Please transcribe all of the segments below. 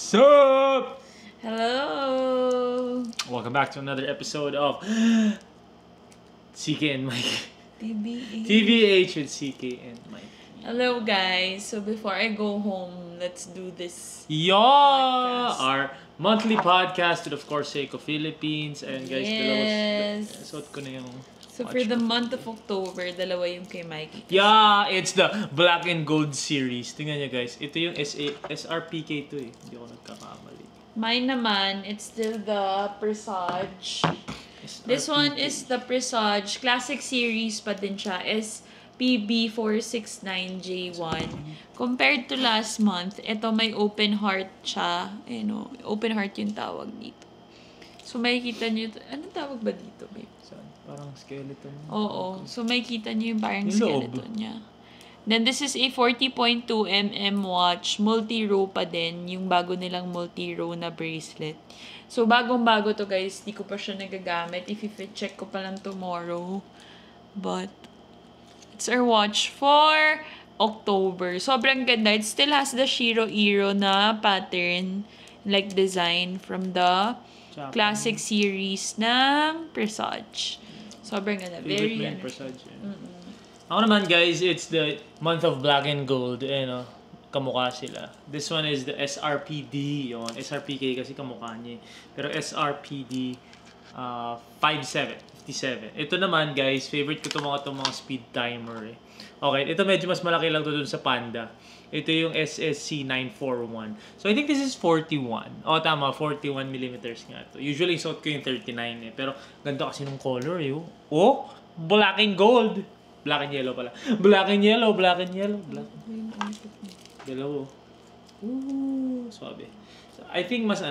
Sup? Hello! Welcome back to another episode of CK and Mike. TBH. TBH with CK and Mike. Hello guys. So before I go home, let's do this. Podcast. Our monthly podcast to, of course, Seiko Philippines. And guys, Yes. suot ko na yung So for the month of October, dalawa yung kay Mikey. Yeah, it's the Black and Gold series. Tingnan nyo guys, ito yung SRPK to eh. Hindi ako nagkakamali. Mine naman, it's still the Presage. This one is the Presage. Classic series pa din siya. SPB469J1. Compared to last month, ito may open heart siya. Open heart yung tawag dito. So makikita nyo, anong tawag ba dito, babe? Parang skeleton. Oo. So, may kita niyo yung parang Yung skeleton niya. Then, this is a 40.2mm watch. Multi-row pa din. Yung bago nilang multi-row na bracelet. So, bagong-bago to guys. Di ko pa siya nagagamit. If check ko pa lang tomorrow. But, it's our watch for October. Sobrang ganda. It still has the Shiro Iro na pattern. Like, design from the classic series ng Presage. Sobrang ganda. Very Presage. Ako naman guys, it's the month of Black and Gold. Kamukha sila. This one is the SRPD. Yun. SRPK kasi kamukha niya. Pero SRPD 57. Ito naman guys, favorite ko itong mga speed timer eh. Okay, ito medyo mas malaki lang to dun sa Panda. Ito yung SSC 941. So I think this is 41. Oh, tama, 41 millimeters nga to. Usually suot ko yung 39 eh. Pero ganda kasi nung color eh. Oh, black and gold. Black and yellow pala. Black and yellow. Dalawa. Ooh, swabe. So, I think mas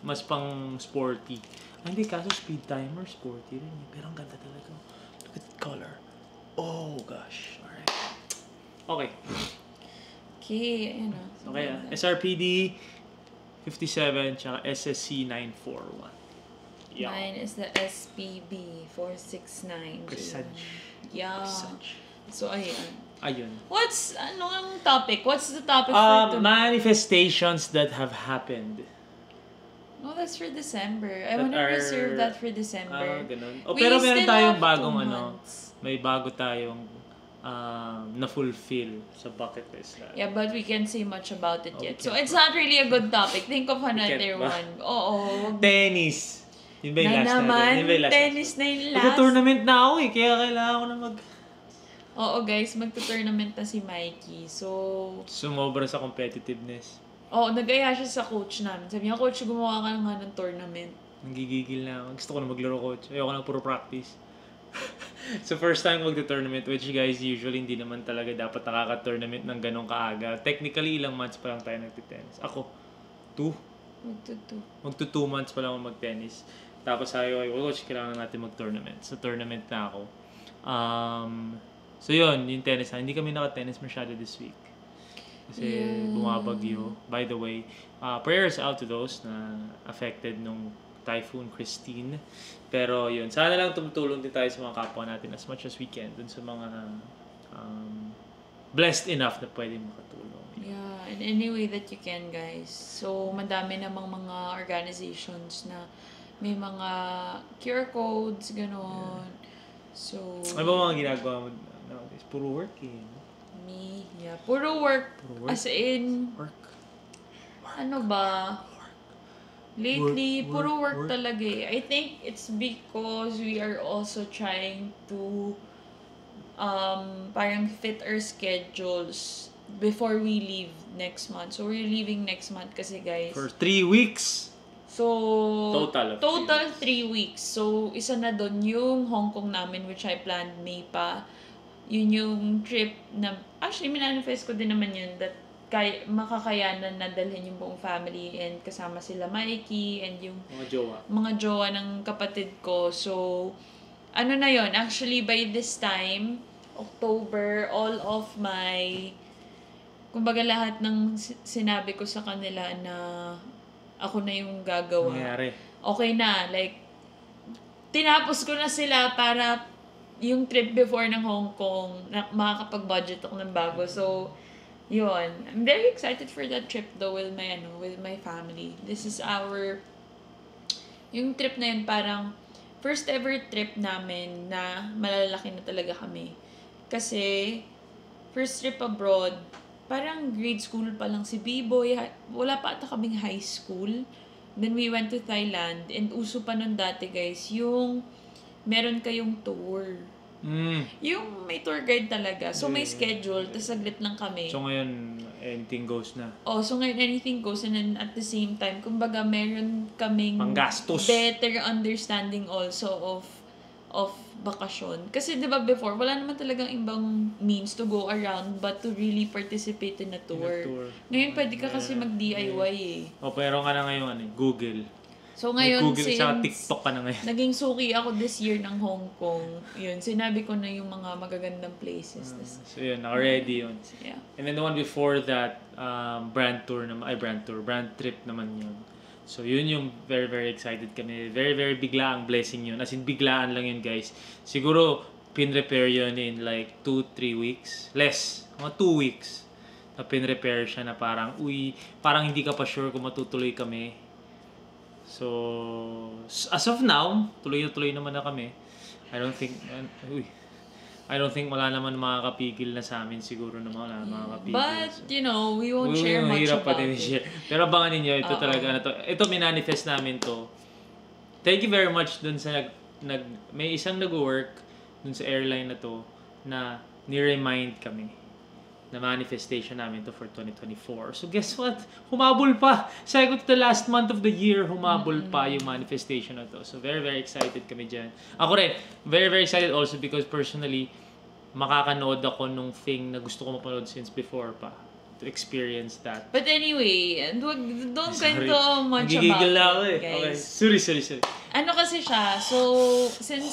mas pang sporty. Hindi, kaso speed timer, sporty rin eh. Pero ang ganda talaga. Look at the color. Oh, gosh. Alright. Okay. Okay, ayun na. Okay, SRPD 57 tsaka SSC 941. Yeah. Mine is the SPB 469. Presage. Yeah. Presage. So, ayun. Ayun. Ano ang topic? What's the topic for today? Manifestations that have happened. Oh, that's for December. I want to reserve that for December. Ganun. Pero meron tayong bagong months. may bago tayong na-fulfill sa bucket list. Yeah, but we can't say much about it yet. So, it's not really a good topic. Think of another one. Oo. Tennis. Yun ba yung last natin? Tennis na yung last. Magka-tournament na ako eh. Kaya kailangan ko na Oo guys, magta-tournament na si Mikey. So, sumobra sa competitiveness. Oo, nag-aya siya sa coach namin. Sabi niya, coach, gumawa ka na nga ng tournament. Nanggigigil na ako. Gusto ko na maglaro, coach. Ayoko na puro practice. So, first time magta-tournament, which guys, usually hindi naman talaga dapat nakaka-tournament ng ganong kaaga. Technically, ilang months pa lang tayo nagtitennis. Ako, 2. Magto 2 months pa lang ako mag-tennis. Tapos sabi ko, coach, kailangan natin mag-tournament. So, tournament na ako. So, yun, yung tennis na. Hindi kami naka-tennis masyado this week. Kasi bumabagyo. By the way, prayers out to those na affected nung Typhoon Christine. Pero yun, sana lang tumutulong din tayo sa mga kapwa natin as much as we can dun sa mga blessed enough na pwede makatulong. Yeah, in any way that you can, guys. So, madami namang mga organizations na may mga QR codes, gano'n. So, ano ba mga ginagawa mo nowadays? Puro work eh. Puro work. As in, ano ba? Lately, puro work talaga eh. I think it's because we are also trying to parang fit our schedules before we leave next month. So, we're leaving next month kasi guys. For 3 weeks. So, Total 3 weeks. So, isa na doon yung Hong Kong namin which I planned May pa. Yun yung trip na, actually, minanifest ko din naman yun that makakayanan na dalhin yung buong family and kasama sila Mikey and yung mga jowa ng kapatid ko. So, ano na yun? Actually, by this time, October, all of my, kumbaga lahat ng sinabi ko sa kanila na ako na yung gagawa. Nangyari. Okay na. Like, tinapos ko na sila para yung trip before ng Hong Kong, makakapag-budget ako ng bago. So, Yun. I'm very excited for that trip though with my family. Yung trip na yun parang first ever trip namin na malalaki na talaga kami. Kasi, first trip abroad, parang grade school pa lang si B-Boy. Wala pa ata kaming high school. Then we went to Thailand. And uso pa nun dati guys, yung meron kayong tour. Yung may tour guide talaga. So, may schedule. Tapos saglit lang kami. So, ngayon, anything goes na. So ngayon anything goes, and then at the same time, kumbaga meron kaming Panggastos. better understanding also of bakasyon. Kasi 'di ba before, wala naman talagang ibang means to go around but to really participate in a tour. Ngayon pwede ka kasi mag-DIY eh. Pero nga na ngayon Google. So ngayon, Google, sa TikTok ka na ngayon. Naging suki ako this year ng Hong Kong. Yun, sinabi ko na yung mga magagandang places. So yun, naka-ready yun. Yeah. And then the one before that, brand trip naman yun. So yun yung very, very excited kami. Very, very biglaang blessing yun. As in, biglaan lang yun, guys. Siguro, pin-repair yun in like 2-3 weeks. Less, mga 2 weeks. Na pin-repair siya na parang, parang hindi ka pa sure kung matutuloy kami. So, as of now, tuloy naman na kami. I don't think wala naman makakapigil na sa amin. Siguro naman wala makakapigil. But, we won't share much about it. Pero abangan ninyo, ito talaga na to. Ito, minanifest namin to. Thank you very much dun sa may isang nag-work dun sa airline na to na ni-remind kami na manifestation namin to for 2024. So guess what? Humabol pa. Second to the last month of the year, humabol pa yung manifestation na to. So very, very excited kami dyan. Ako rin, very, very excited also because personally, makakanood ako nung thing na gusto ko mapanood since before pa. To experience that. But anyway, don't kwento much Nagigigil about ako it, guys. Okay. Sorry. Ano kasi siya, so, since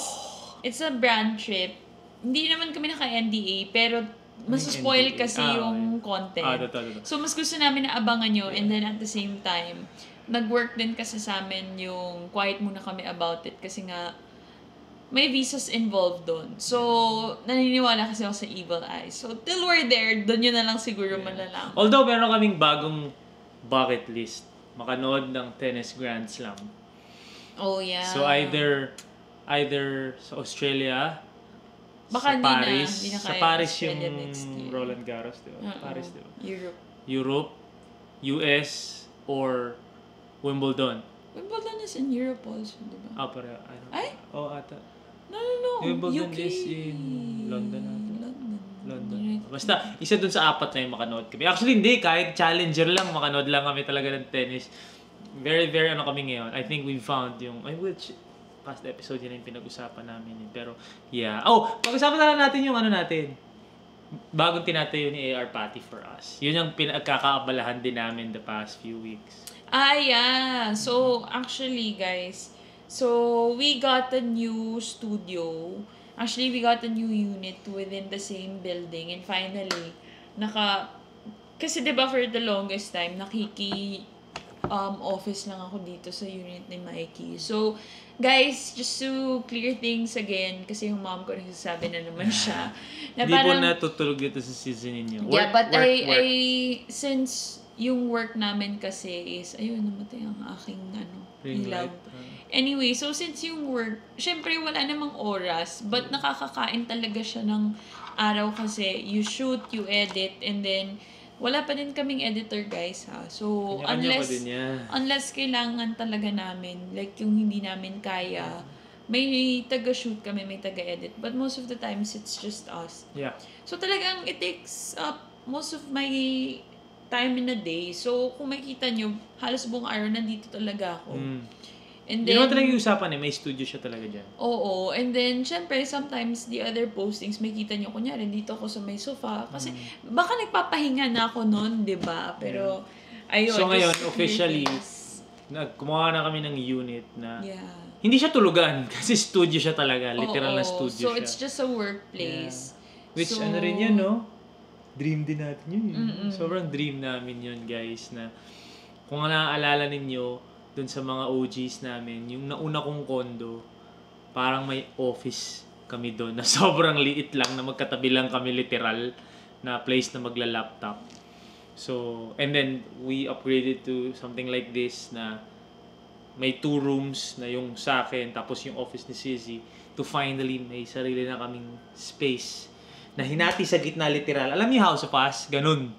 it's a brand trip, hindi naman kami naka-NDA, pero mas spoil kasi yung content. So, mas gusto namin na abangan nyo, and then at the same time, nag-work din kasi sa amin yung quiet muna kami about it kasi nga, may visas involved doon. So, naniniwala kasi ako sa evil eyes. So, till we're there, doon yun na lang siguro malalaman. Although, meron kaming bagong bucket list. Makanood ng tennis Grand Slam. Oh, yeah. So, either sa Australia, baka sa Paris. Hindi na Sa Paris yung next year. Roland Garros, di ba? Paris, di ba? Europe. US, or Wimbledon. Wimbledon is in Europe also, di ba? Pero Ay? Ata. No. Wimbledon UK. is in London. London. Basta, isa dun sa 4 na yung makanood kami. Actually, hindi. Kahit challenger lang, makanood lang kami talaga ng tennis. Very, very kami ngayon. I think we found yung, past episode yun yung pinag-usapan namin. Pero, yeah. Pag-usapan na lang natin yung natin. Bagong tinatayo ni AR Patty for us. Yun yung pinagkakaabalahan din namin the past few weeks. Yeah. So, actually, guys, we got a new studio. Actually, we got a new unit within the same building. And finally, kasi diba for the longest time, office lang ako dito sa unit ni Mikey. So, guys, just to clear things again, kasi yung mom ko nagsasabi na naman siya. Na Hindi po natutulog dito sa season ninyo. Work. Since yung work namin kasi is, namatay ang aking ilaw. Anyway, so since yung work, syempre wala namang oras, but nakakakain talaga siya ng araw kasi you shoot, you edit, and then wala pa din kaming editor, guys, ha. So, unless kailangan talaga namin, like yung hindi namin kaya, may taga-shoot kami, may taga-edit. But most of the times, it's just us. Yeah. So, talagang it takes up most of my time in a day. So, kung makikita nyo, halos buong araw nandito talaga ako. And then, yun naman talaga yung usapan may studio siya talaga dyan. Oo. And then, syempre, sometimes the other postings, may kita nyo, kunyari, dito ako sa may sofa. Kasi, baka nagpapahinga na ako noon, di ba? Pero, ayun. So, ngayon, officially, kumuha na kami ng unit na hindi siya tulugan kasi studio siya talaga. Literal na studio siya. So, it's just a workplace. Yeah. Which, rin yun, no? Dream din natin yun. Sobrang dream namin yun, guys, na kung naaalala ninyo, dun sa mga OGs namin, yung nauna kong condo, parang may office kami doon na sobrang liit lang na magkatabi lang kami literal na place na magla-laptop. So, and then we upgraded to something like this na may 2 rooms na yung sa akin tapos yung office ni Sizzy to finally may sarili na kaming space na hinati sa gitna literal. Alam niyo House of Us? Ganun.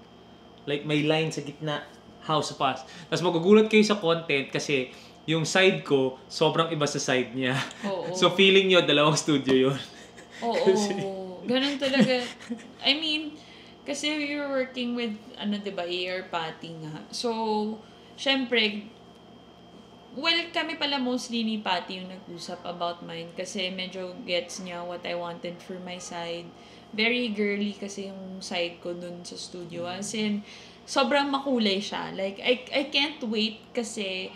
Like may line sa gitna, House of Us. Tapos magugulat kayo sa content kasi yung side ko, sobrang iba sa side niya. Oo. So feeling nyo, dalawang studio yun. Oo. Ganun talaga. I mean, kasi we were working with, diba, AR Patty nga. So, syempre, well, kami pala mostly ni Patty yung nag-usap about mine kasi medyo gets niya what I wanted for my side. Very girly kasi yung side ko dun sa studio. As in, sobrang makulay siya. Like, I can't wait kasi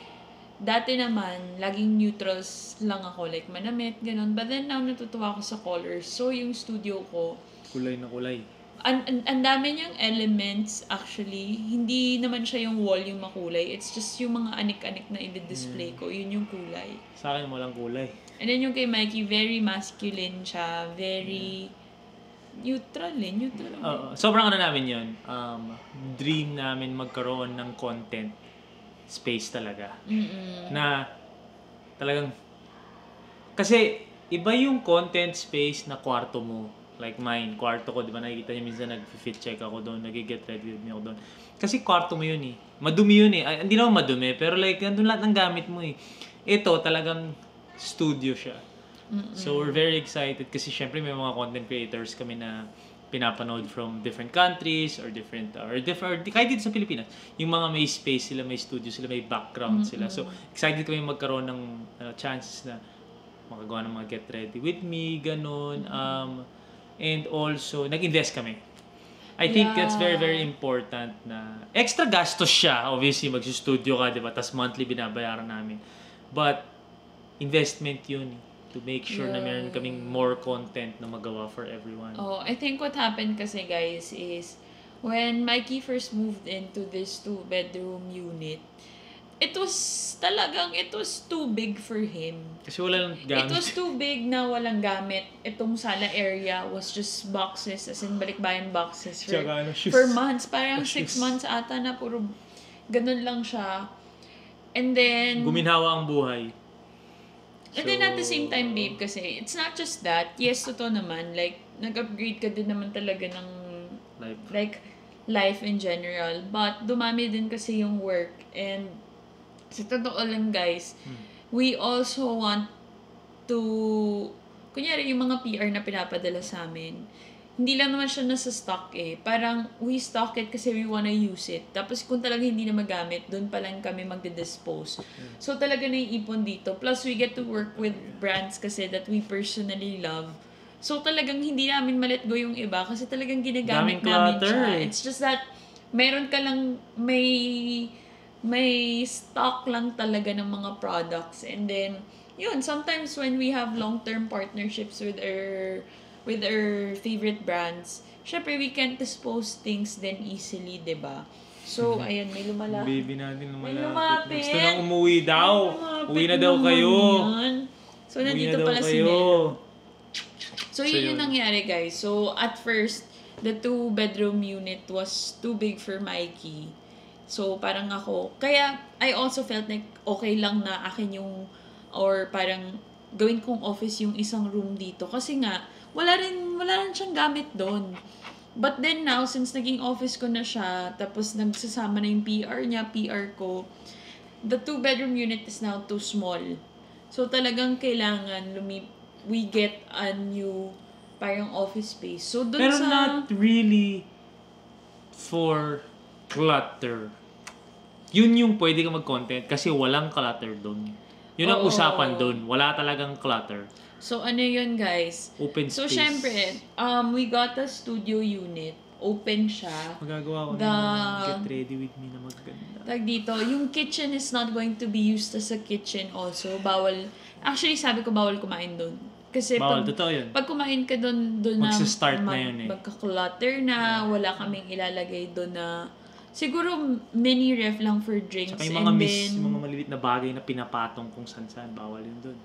dati naman, laging neutrals lang ako. Like, manamit, ganun. But then now, natutuwa ako sa colors. So, yung studio ko, Kulay na kulay. ang dami niyang elements actually. Hindi naman siya yung wall yung makulay. It's just yung mga anik-anik na i-display ko. Yun yung kulay. Sa akin, walang kulay. And then yung kay Mikey, very masculine siya. Very neutral Neutral. Sobrang namin yun. Dream namin magkaroon ng content space talaga. Na talagang kasi iba yung content space na kwarto mo. Like mine, kwarto ko, di ba nakikita niyo minsan nag-fit check ako doon, nag-get ready with me ako doon. Kasi kwarto mo yun eh. Madumi yun eh. Ay, hindi naman madumi, pero like nandun lahat ng gamit mo eh. Ito talagang studio siya. So we're very excited kasi syempre may mga content creators kami na pinapanood from different countries or different kahit dito sa Pilipinas. Yung mga may space sila, may studio sila, may background sila. So excited kami magkaroon ng chances na makagawa ng mga get ready with me, ganun. And also, nag-invest kami. I think that's very, very important na extra gastos siya. Obviously, mag-studio ka, di ba? Tapos monthly binabayaran namin. But, investment yun to make sure na meron kaming more content na magawa for everyone. Oh, I think what happened kasi guys is when Mikey first moved into this 2-bedroom unit, it was too big for him. Kasi wala lang gamit. It was too big na walang gamit. Itong sala area was just boxes, as in balikbayan boxes for months. Parang 6 months ata na puro ganun lang siya. And then guminhawa ang buhay. And then at the same time, babe, kasi it's not just that. Yes, totoo naman. Like, nag-upgrade ka din naman talaga ng life in general. But dumami din kasi yung work. And sa totoo lang, guys, we also want to, kunyari yung mga PR na pinapadala sa amin, hindi lang naman siya nasa stock eh. Parang we stock it kasi we wanna use it. Tapos kung talaga hindi na magamit, doon pa lang kami magde-dispose. So talaga naiipon dito. Plus we get to work with brands kasi that we personally love. So talagang hindi namin ma-let go yung iba kasi talagang ginagamit namin siya. It's just that meron ka lang, may stock lang talaga ng mga products. And then, yun, sometimes when we have long-term partnerships with our favorite brands, syempre we can't dispose things then easily, diba? So, ayan, may lumalapit. Baby natin lumalapit. May lumapit. Gusto nang umuwi daw. Uwi na daw kayo. Yan. So, nandito pala si Nel. So, yun yung nangyari, guys. So, at first, the 2-bedroom unit was too big for Mikey. So, parang ako, kaya I also felt like okay lang na akin yung, or parang gawin kong office yung isang room dito. Kasi nga, wala rin siyang gamit doon. But then now, since naging office ko na siya, tapos nagsasama na yung PR niya, PR ko, the 2-bedroom unit is now too small. So, talagang kailangan we get a new parang office space. So, doon pero not really for clutter. Yun yung pwede ka mag-content kasi walang clutter doon. Yun ang usapan doon. Wala talagang clutter. So, ano yun, guys? Open space. So, syempre, we got a studio unit. Open siya. Magagawa ko na get ready with me na maganda. Tag dito, yung kitchen is not going to be used as a kitchen also. Bawal. Actually, sabi ko bawal kumain doon. Kasi bawal, totoo yun. Pag kumain ka doon na magsa-start na yun eh. Magka-clutter na, wala kaming ilalagay doon na siguro mini ref lang for drinks. Saka yung mga malilit na bagay na pinapatong kung saan-saan, bawal yun doon.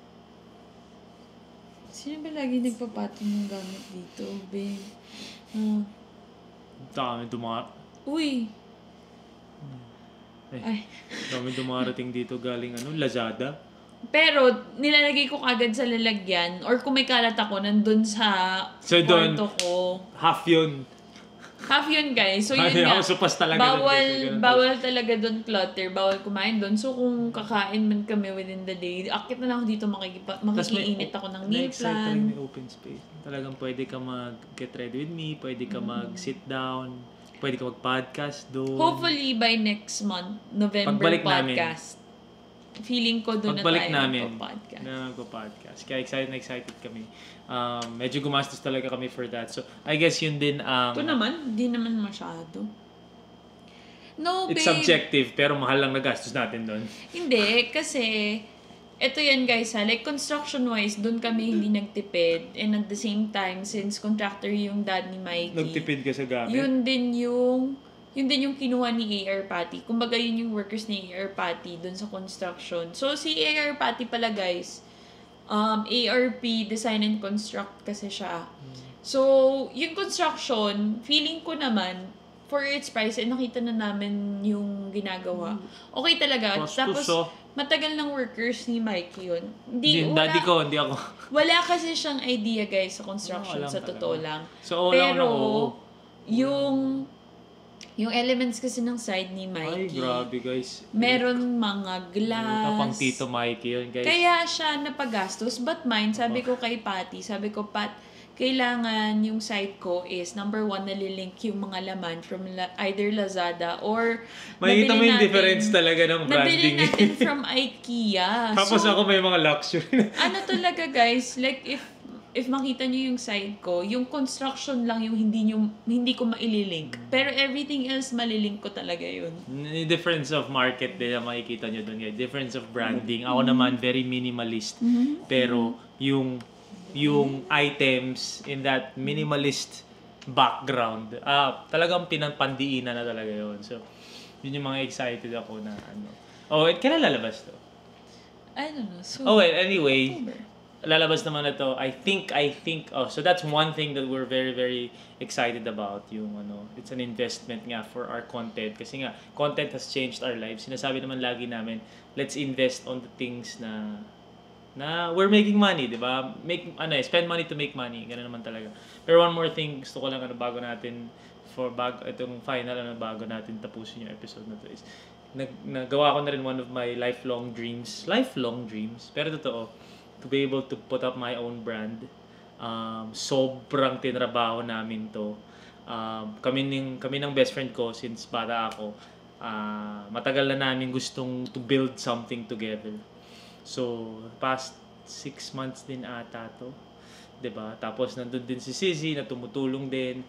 Sino ba lagi nagpapatong ng gamit dito, babe? Kami Uy! Ay. Dami dumarating dito galing Lazada. Pero, nilalagay ko kagad sa lalagyan or kung may kalat ako, nandun sa So, doon, kwarto ko. half yun. Half yun, guys. So, yun Ay, nga. ako supas talaga doon, guys. Bawal talaga doon clutter. Bawal kumain doon. So, kung kakain man kami within the day, akit na lang ako dito, makikiinit ako ng meal Na-excite plan. talaga may open space. Talagang pwede ka mag-get ready with me, pwede ka mag-sit down, pwede ka mag-podcast doon. Hopefully, by next month, November Pagbalik podcast. Feeling ko doon na tayo magpo-podcast. Na magpo-podcast. Kaya excited kami. Medyo gumastos talaga kami for that. So, I guess yun din Ito naman, di naman masyado. No, it's babe. subjective, pero mahal lang na gastos natin doon. Hindi, kasi ito yan guys like construction-wise, doon kami hindi nagtipid. And at the same time, since contractor yung dad ni Mikey. Nagtipid ka sa gamit? Yun din yung kinuha ni AR Patty. Kumbaga yun yung workers ni AR Patty dun sa construction. So si AR Patty pala guys, ARP Design and Construct kasi siya. So yung construction, feeling ko naman for its price, nakita na namin yung ginagawa. Okay talaga. Tapos matagal ng workers ni Mikey yun. Hindi ako. Wala kasi siyang idea guys sa construction sa totoo lang. So, pero yung elements kasi ng side ni Mikey. Ay, grabe guys. Meron mga glass. Pang Tito Mikey yun, guys. Kaya siya napagastos. But mine, sabi ko kay Patty, Pat, kailangan yung site ko is number 1, nalilink yung mga laman from either Lazada or makikita mo yung difference talaga ng branding. Nabili natin from IKEA. Tapos ako may mga luxury. Talaga guys, like if makita niyo yung side ko, yung construction lang yung hindi ko maililink. Pero everything else malilink ko talaga yun. Difference of market din na makikita nyo dun, guys. Difference of branding. Ako naman, very minimalist. Pero yung items in that minimalist background, talagang pinanpandiinan na talaga yun. So, yun yung mga excited ako na kailan lalabas to? I don't know. So, anyway, October. Lalabas naman na to. I think, so that's one thing that we're very, very excited about. Yung it's an investment nga for our content. Kasi nga, content has changed our lives. Sinasabi naman lagi namin, let's invest on the things na we're making money, di ba? Spend money to make money. Ganun naman talaga. Pero one more thing, gusto ko lang bago itong final bago natin tapusin yung episode na to is, nagawa ko na rin one of my lifelong dreams, pero totoo, to be able to put up my own brand. Sobrang tinrabaho namin to. Kami ng best friend ko since bata ako. Matagal na namin gustong to build something together. So, past 6 months din ata to. 'Di ba? Tapos nandun din si Sisi na tumutulong din.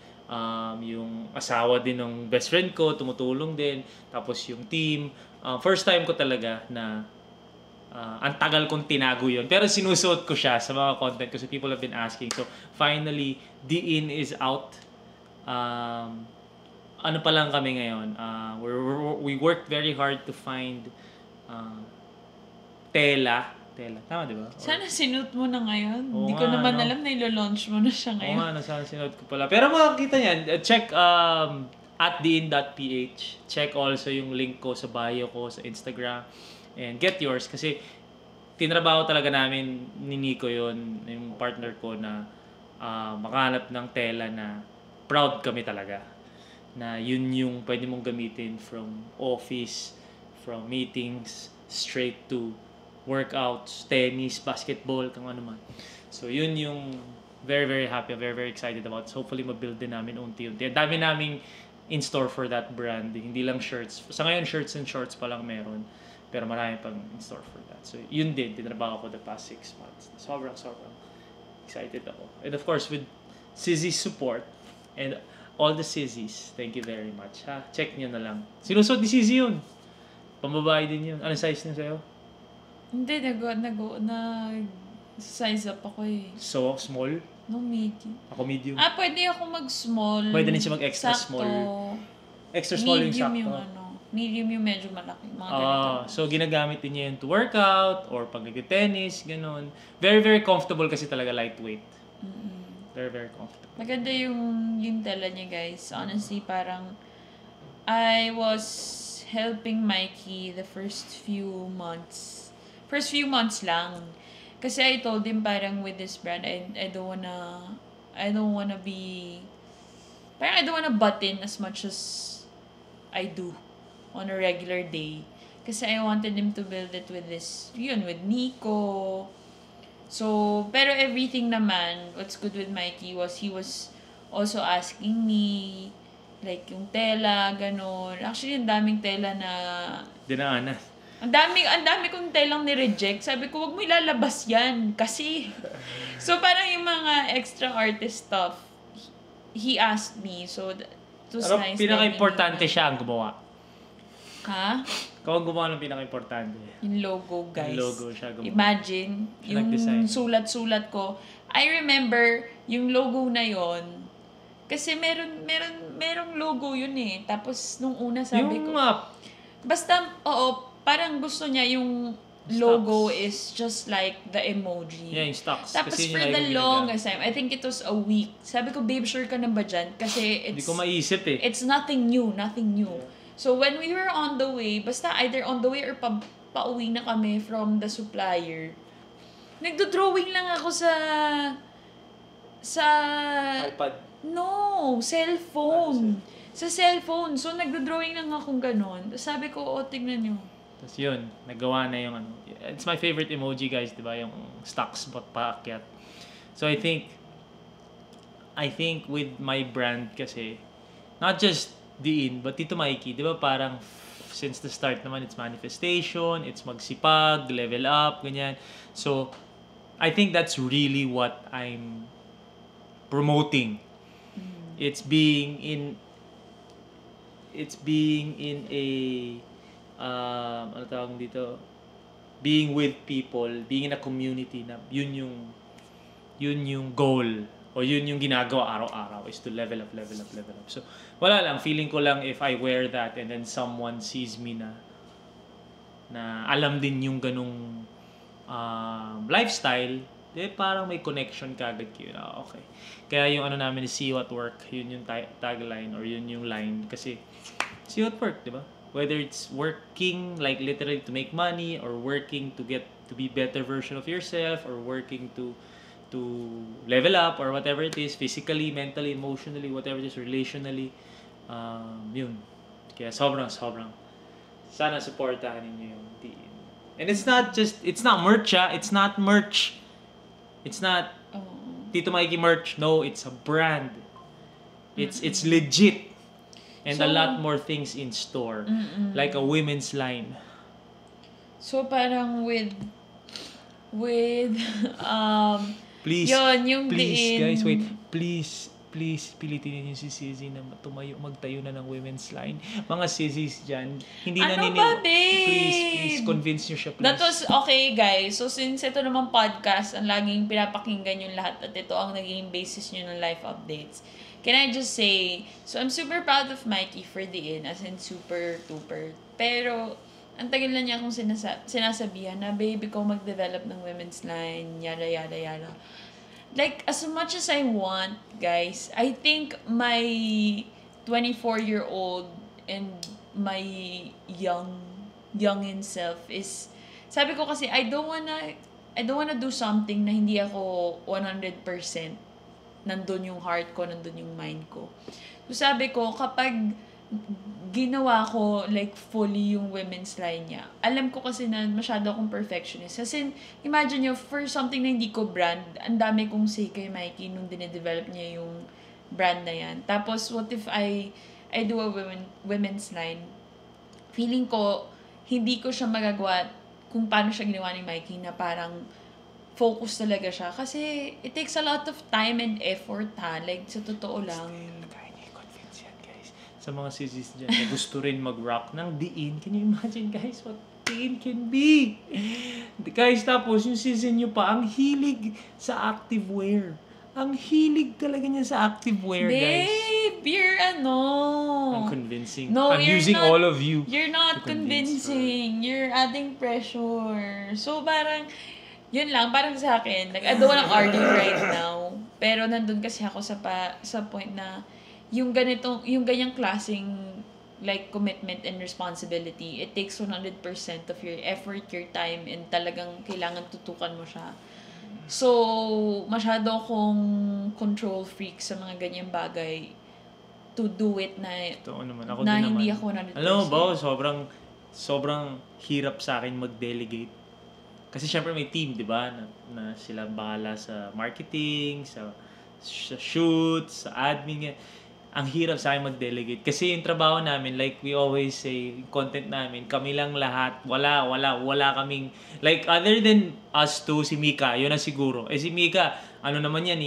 Yung asawa din ng best friend ko tumutulong din. Tapos yung team. First time ko talaga na ang tagal kong tinago yun. Pero sinusuot ko siya sa mga content kasi people have been asking. So, finally, The In is out. Ano pa lang kami ngayon? We worked very hard to find tela. Tama, di ba? Sana sinuot mo na ngayon. Oo Hindi ko nga, naman alam na ilo-launch mo na siya ngayon. Oo nga, sana sinuot ko pala. Pero makikita niyan, check at thein.ph. Check also yung link ko sa bio ko sa Instagram. And get yours kasi tinrabaho talaga namin ni Nico yon, yung partner ko na makahanap ng tela na proud kami talaga na yun yung pwede mong gamitin from office, from meetings, straight to workouts, tennis, basketball, kung ano man. So yun yung very, very happy, very, very excited about. So hopefully mabuild din namin unti-unti. Dami naming in store for that brand. Hindi lang shirts. Sa ngayon, shirts and shorts pa lang meron. Pero marami pang in store for that. So, yun din. Tinrabaho ko the past 6 months. Sobrang excited ako. And of course, with Sizzy's support and all the Sizzies, thank you very much. Check nyo na lang. Sinusot ni Sizzy yun. Pambabae din yun. Ano size niya sa'yo? Hindi, nag-size up ako eh. So, small? No, medium. Ako medium. Pwede ako mag-small. Pwede din siya mag-extra small. Extra small yung sakto. Medium yung medium yung medyo malaki. Mga ganito. So, ginagamit din niya yun to workout or pag nag-tennis, ganun. Very, very comfortable kasi talaga lightweight. Very, very comfortable. Maganda yung tela niya, guys. Honestly, parang I was helping Mikey the first few months. First few months lang. Kasi I told him parang with this brand, I don't wanna be, parang I don't wanna butt in as much as I do on a regular day. Kasi I wanted him to build it with with Nico. So, pero everything naman, what's good with Mikey was he was also asking me, like yung tela, ganon. Actually, ang daming tela na Dinaanan. ang dami kong telang ni-reject. Sabi ko, wag mo ilalabas yan. Kasi, so parang yung mga extra artist stuff, he asked me. So, it was Pero nice. pinaka-importante siya ang gumawa. Ha? Ikaw ang gumawa ng pinaka-importante. Yung logo, guys. Yung logo siya gumawa. Imagine, Siya yung nag-design. sulat-sulat ko. I remember, yung logo na yon kasi merong logo yun eh. Tapos, nung una sabi Yung ko, basta, oo, parang gusto niya yung logo is just like the emoji. Yeah, yung stocks. Tapos Kasi for yun yung the lagi longest time, I think it was a week. Sabi ko, babe, sure ka na ba dyan? Kasi Hindi ko maisip eh. it's nothing new. So when we were on the way, basta either on the way or pauwi na kami from the supplier, nagdo-drawing lang ako sa iPad. no, cellphone. Sa cellphone. So nagdo-drawing lang akong ganon. Tapos sabi ko, tignan nyo. Tapos yun, nagawa na yung ano. It's my favorite emoji, guys, di ba? Yung stocks but paakyat. So I think with my brand kasi, not just Diin, but Tito Mikey, di ba parang since the start naman, it's manifestation, it's magsipag, level up, ganyan. So, I think that's really what I'm promoting. It's being in a ano tawag dito, being with people, being in a community na yun yung goal o yun yung ginagawa araw-araw is to level up. So wala lang, feeling ko lang if I wear that and then someone sees me na alam din yung ganung lifestyle, parang may connection kagad kayo na okay. Kaya yung ano namin is see you at work, yun yung tagline or yun yung line kasi see you at work, di ba? Whether it's working like literally to make money or working to get to be better version of yourself or working to level up or whatever it is, physically, mentally, emotionally, whatever it is, relationally, yun. Kaya sobrang sana supportahan ninyo yung Diin. And it's not merch, it's not merch. It's not Tito Mikey merch. No, it's a brand. It's legit. And a lot more things in store. Like a women's line. So parang with Please, yun, yung please, Diin. guys, wait. Please, pilitin niyo si Sizzy na magtayo na ng women's line. Mga Sizzys dyan, hindi ano na ba, babe? Please, convince niyo siya, please. That was, okay, guys. So, since ito naman podcast, ang laging pinapakinggan yung lahat at ito ang naging basis nyo ng life updates. Can I just say, so I'm super proud of Mikey for Diin, as in super duper. Pero, ang tagal na niya akong sinasabihan na, babe, ikaw mag-develop ng women's line, yada. Like, as much as I want, guys, I think my 24-year-old and my youngin self is, sabi ko kasi, I don't wanna do something na hindi ako 100% nandun yung heart ko, nandun yung mind ko. So sabi ko, kapag ginawa ko like fully yung women's line niya, alam ko kasi na masyado akong perfectionist. Kasi imagine nyo, for something na hindi ko brand, ang dami kong say kay Mikey nung dinedevelop niya yung brand na yan. Tapos, what if I do a women's line? Feeling ko, hindi ko siya magagawa kung paano siya ginawa ni Mikey na parang focus talaga siya. Kasi it takes a lot of time and effort, ha? Like, sa totoo lang. Sa mga sisis dyan na gusto rin mag-rock ng Diin. Can you imagine, guys, what Diin can be? Guys, tapos yung season nyo pa, ang hilig sa activewear. Ang hilig talaga niya sa activewear, guys. Babe, you're I'm convincing. No, I'm using not, all of you. You're not convincing. You're adding pressure. So, parang, yun lang, parang sa akin, like, I don't wanna argue right now. Pero nandun kasi ako sa point na, yung ganyang klaseng like commitment and responsibility. It takes 100% of your effort, your time, and talagang kailangan tutukan mo siya. So, masyado akong control freak sa mga ganyang bagay to do it na Totoo naman. Ako na din hindi naman. ako 100%. Alam mo ba, sobrang hirap sa akin mag-delegate. Kasi syempre may team, di ba? Na sila bahala sa marketing, sa shoots, sa admin. Ang hirap sa akin mag-delegate. Kasi yung trabaho namin, like we always say, content namin, kami lang lahat, wala kaming, like other than us two, si Mika, yun na siguro. Si Mika, ano naman yan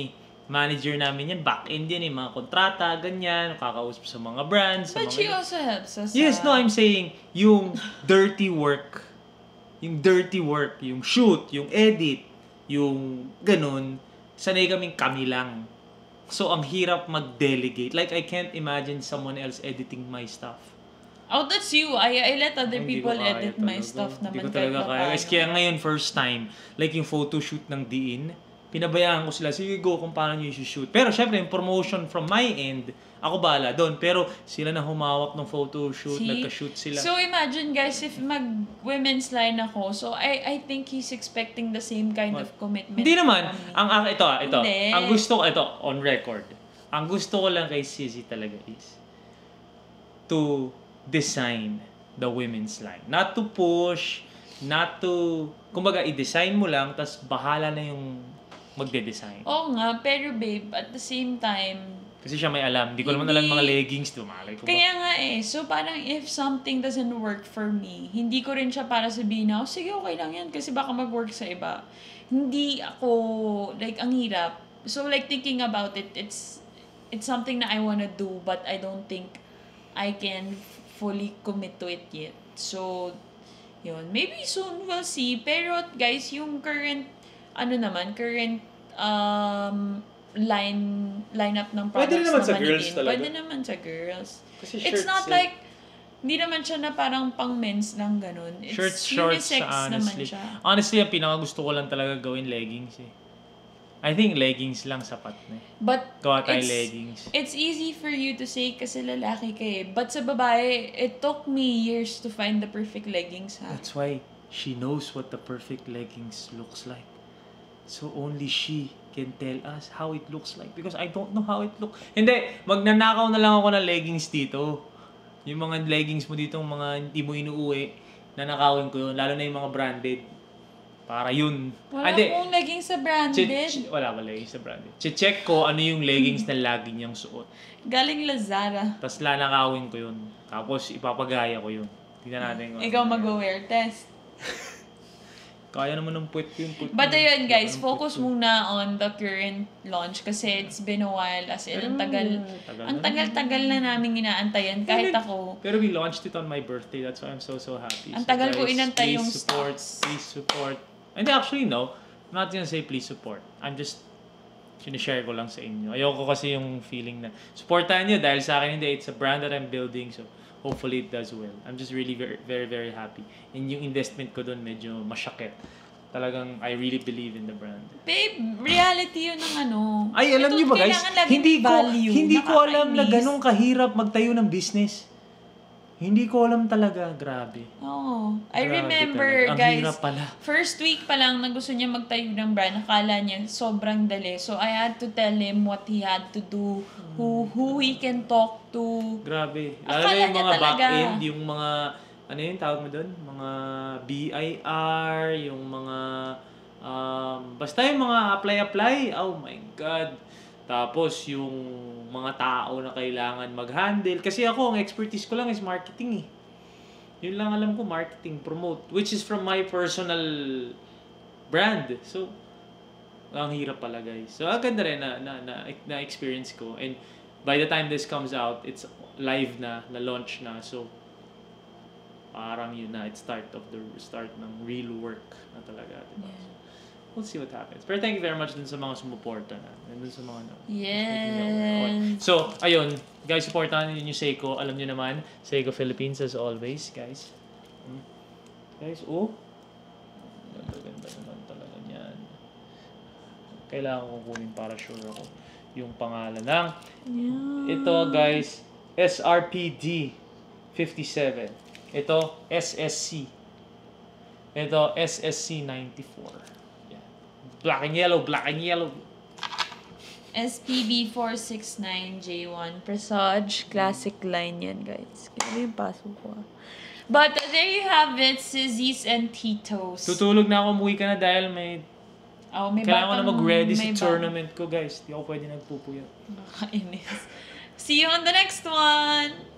manager namin yan, back-end yan mga kontrata, ganyan, kakausap sa mga brands. But she also helps us. Yes, no, I'm saying, yung dirty work, yung shoot, yung edit, yung ganun, sanay kami lang. So, ang hirap mag-delegate. Like, I can't imagine someone else editing my stuff. Oh, that's you. I let other Hindi people ko kaya edit my stuff naman. Hindi ko talaga kaya. Guys, kaya ngayon, first time, like yung photo shoot ng Diin, pinabayaan ko sila, sige go kung paano nyo i-shoot. Pero syempre, yung promotion from my end, ako bahala doon. Pero sila na humawak ng photo shoot, nagka-shoot sila. So imagine guys, if mag-women's line ako, so I think he's expecting the same kind of commitment. Hindi naman. Ito. Hindi. Ang gusto ko, ito, on record. Ang gusto ko lang kay Sissy talaga is to design the women's line. Not to push, not to, kumbaga, i-design mo lang, tas bahala na yung magde-design. Oo nga, pero babe, at the same time, kasi siya may alam. Hindi ko naman alam mga leggings. Malay ko ba? Kaya nga so parang if something doesn't work for me, hindi ko rin siya para sabihin na, sige, okay lang yan, kasi baka mag-work sa iba. Hindi ako, like, ang hirap. So, like, thinking about it, it's something na I wanna do, but I don't think I can fully commit to it yet. So, yun. Maybe soon we'll see. Pero, guys, yung current lineup ng products pwede naman na sa Mannequin. girls talaga. Pwede naman sa girls. Kasi It's not like, hindi naman siya na parang pang men's lang ganun. It's shorts, unisex naman honestly. siya. Honestly, ang pinakagusto ko lang talaga gawin leggings I think leggings lang sapat na But gawa tayo leggings. It's easy for you to say kasi lalaki ka But sa babae, it took me years to find the perfect leggings ha. That's why she knows what the perfect leggings looks like. So only she can tell us how it looks like because I don't know how it looks. Hindi, magnanakaw na lang ako ng leggings dito. Yung mga leggings mo dito, mga hindi mo inuuwi, nanakawin ko yun. Lalo na yung mga branded. Para yun. Wala akong leggings sa branded. Wala leggings sa branded. Check ko ano yung leggings na lagi niyang suot. Galing Lazada. Tapos lanakawin ko yun. Tapos ipapagaya ko yun. Tingnan natin kung Ikaw mag-wear test. Kaya naman ng puwet yun. But ayun guys, focus muna on the current launch kasi it's been a while as in ang tagal na namin inaantayan kahit ako. Pero we launched it on my birthday. That's why I'm so happy. Ang tagal ko inantay yung stocks. Please support. And actually no, I'm not gonna say please support. I'm just sinishare ko lang sa inyo. Ayoko kasi yung feeling na supportahan nyo dahil sa akin hindi. It's a brand that I'm building so hopefully it does well. I'm just really very happy. And yung investment ko doon medyo masyakit. Talagang I really believe in the brand. Babe, reality yun ng Ay, alam niyo ba guys, hindi ko alam na ganun kahirap magtayo ng business. Hindi ko alam talaga, grabe. Oo. I remember, guys, first week pa lang na gusto niya magtayo ng brand, nakala niya sobrang dali. So, I had to tell him what he had to do, who he can talk to. Grabe. Lalo na yung mga back-end, yung mga, ano yung tawag mo doon? Mga BIR, yung mga, basta yung mga apply. Oh my God. Tapos, yung mga tao na kailangan mag-handle. Kasi ako, ang expertise ko lang is marketing Yun lang alam ko, marketing, promote. Which is from my personal brand. So, ang hirap pala guys. So, ang ganda rin na experience ko. And by the time this comes out, it's live na launch na. So, parang yun na, it's start ng real work na talaga. Diba? Yeah. We'll see what happens. Pero thank you very much dun sa mga sumuporta na. And dun sa mga Yes. So, ayun. Guys, supportahan niyo yung Seiko. Alam niyo naman, Seiko Philippines as always, guys. Guys, ganda naman talaga niyan. Kailangan ko kunin para sure ako yung pangalan ng ito, guys, SRPD 57. Ito, SSC. Ito, SSC 94. Yan. Black and yellow, black and yellow. SPB 469J1 Presage classic line yan, guys. Kaya yung pasok ko. But there you have it, Sizzies and Titos. Tutulog na ako, umuwi ka na dahil may May kailangan ko na mag-ready sa may tournament ko, guys. Di ako pwede nagpupuyat. Nakakainis. See you on the next one!